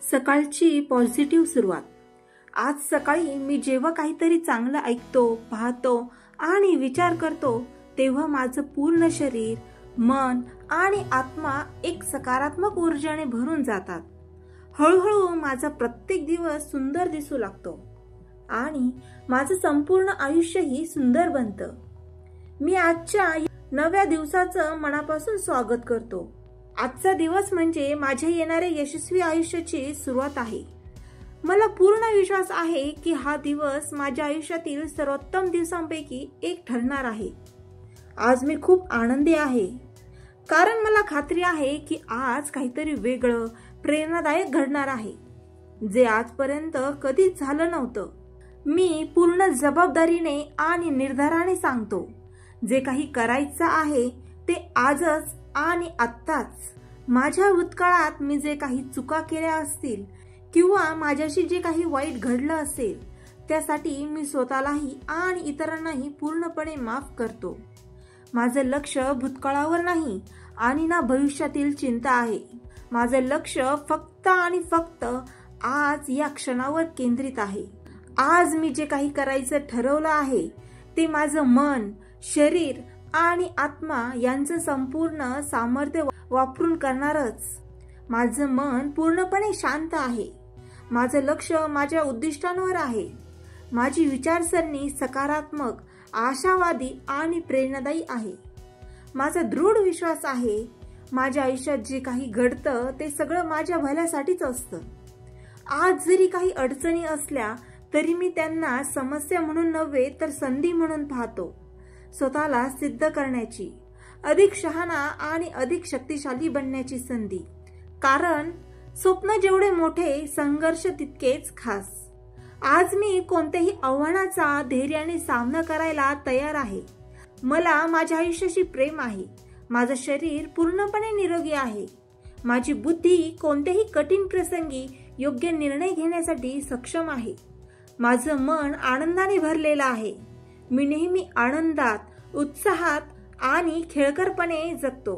सकाळची पॉझिटिव्ह सुरुवात। आज सकाळी मी जेव्हा काहीतरी चांगलं ऐकतो, पाहतो आणि विचार करतो तेव्हा माझं पूर्ण शरीर, मन आणि आत्मा एक सकारात्मक ऊर्जेने भरून जातात। हळूहळू माझा प्रत्येक दिवस सुंदर दिसू लागतो आणि माझं संपूर्ण आयुष्यही सुंदर बनतं। मी आजच्या नव्या दिवसाचं मनापासून स्वागत करतो। आजचा दिवस म्हणजे माझ्या येणाऱ्या यशस्वी आयुष्याची सुरुवात आहे। मला पूर्ण विश्वास आहे की हा दिवस माझ्या आयुष्यातील सर्वोत्तम दिवसांपैकी एक ठरणार आहे। आज मी खूप आनंदी आहे कारण मला खात्री आहे की आज काहीतरी वेगळं, प्रेरणादायक घडणार आहे, जे आजपर्यंत कधीच झालं नव्हतं। मी पूर्ण जबाबदारीने आणि निर्धाराने सांगतो, जे काही करायचं आहे ते आजच आणि आत्ताच। माझ्या भूतकाळात मी जे काही चुका केल्या असतील किंवा माझ्याशी जे काही वाईट घडलं असेल त्यासाठी मी स्वतःलाही आणि इतरांनाही पूर्णपणे माफ करतो। माझं लक्ष भूतकाळावर नाही आणि ना भविष्यातील चिंता आहे। माझं लक्ष फक्त आणि फक्त आज या क्षणावर केंद्रित आहे। आज मी जे काही करायचं ठरवलं आहे ते माझं मन, शरीर आणि आत्मा यांचं संपूर्ण सामर्थ्य वापरून करणारच। माझं मन पूर्णपणे शांत आहे। माझं लक्ष माझ्या उद्दिष्टांवर आहे। माझी विचारसरणी सकारात्मक, आशावादी आणि प्रेरणादायी आहे। माझा दृढ विश्वास आहे माझ्या आयुष्यात जे काही घडतं ते सगळं माझ्या भल्यासाठीच असतं। आज जरी काही अडचणी असल्या तरी मी त्यांना समस्या म्हणून नव्हे तर संधी म्हणून पाहतो। स्वतःला सिद्ध करण्याची, अधिक शहाणा आणि अधिक शक्तिशाली बनण्याची संधी। कारण स्वप्न जेवढे मोठे, संघर्ष तितकेच खास। आज मी कोणत्याही आव्हानाचा धैर्याने सामना करायला तयार आहे। मला माझ्या आयुष्याशी प्रेम आहे। माझं शरीर पूर्णपणे निरोगी आहे। माझी बुद्धी कोणत्याही कठीण प्रसंगी योग्य निर्णय घेण्यासाठी सक्षम आहे। माझं मन आनंदाने भरलेलं आहे। मी नेहमी आनंदात, उत्साहात आणि खेळकरपणे जगतो।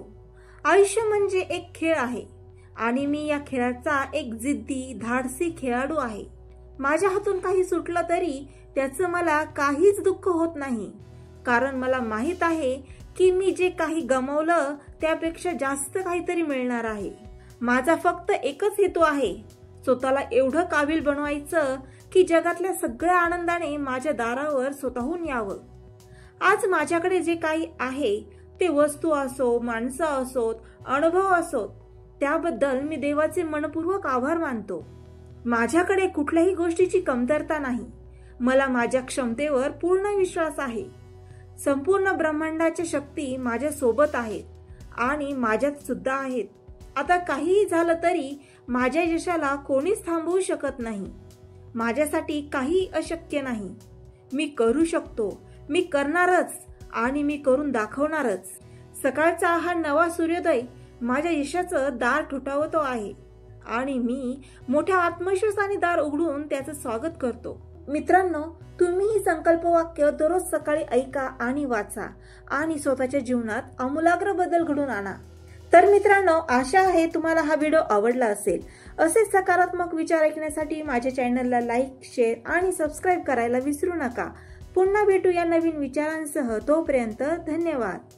आयुष्य म्हणजे एक खेळ आहे आणि मी या खेळाचा एक जिद्दी, धाडसी खेळाडू आहे। माझ्या हातून काही सुटलं तरी त्याचं मला काहीच दुःख होत नाही, कारण मला माहित आहे की मी जे काही गमावलं त्यापेक्षा जास्त काहीतरी मिळणार आहे। माझा फक्त एकच हेतू आहे, स्वतःला एवढं काबिल बनवायचं की जगातल्या सगळ्या आनंदाने माझ्या दारावर स्वतःहून यावं। आज माझ्याकडे जे काही आहे ते वस्तू असो, माणसं असोत, अनुभव असोत, त्याबद्दल मी देवाचे मनपूर्वक आभार मानतो। माझ्याकडे कुठल्याही गोष्टीची कमतरता नाही। मला माझ्या क्षमतेवर पूर्ण विश्वास आहे। संपूर्ण ब्रह्मांडाच्या शक्ती माझ्या सोबत आहेत आणि माझ्यात सुद्धा आहेत। आता काहीही झालं तरी माझ्या यशाला कोणीच थांबवू शकत नाही। माझ्यासाठी काही अशक्य नाही। मी करू शकतो, मी करणारच आणि मी करून दाखवणारच। सकाळचा हा नवा सूर्योदय माझ्या यशाचं दार ठोठावतो आहे आणि मी मोठ्या आत्मविश्वासाने दार उघडून त्याचं स्वागत करतो। मित्रांनो, तुम्ही ही संकल्प वाक्य दररोज सकाळी ऐका आणि वाचा आणि स्वतःच्या जीवनात आमूलाग्र बदल घडवून आणा। तर मित्रांनो, आशा आहे तुम्हाला हा व्हिडिओ आवडला असेल। असे सकारात्मक विचार ऐकण्यासाठी माझ्या चॅनलला लाईक, शेअर आणि सबस्क्राईब करायला विसरू नका। पुन्हा भेटूया नवीन विचारांसह। तोपर्यंत धन्यवाद।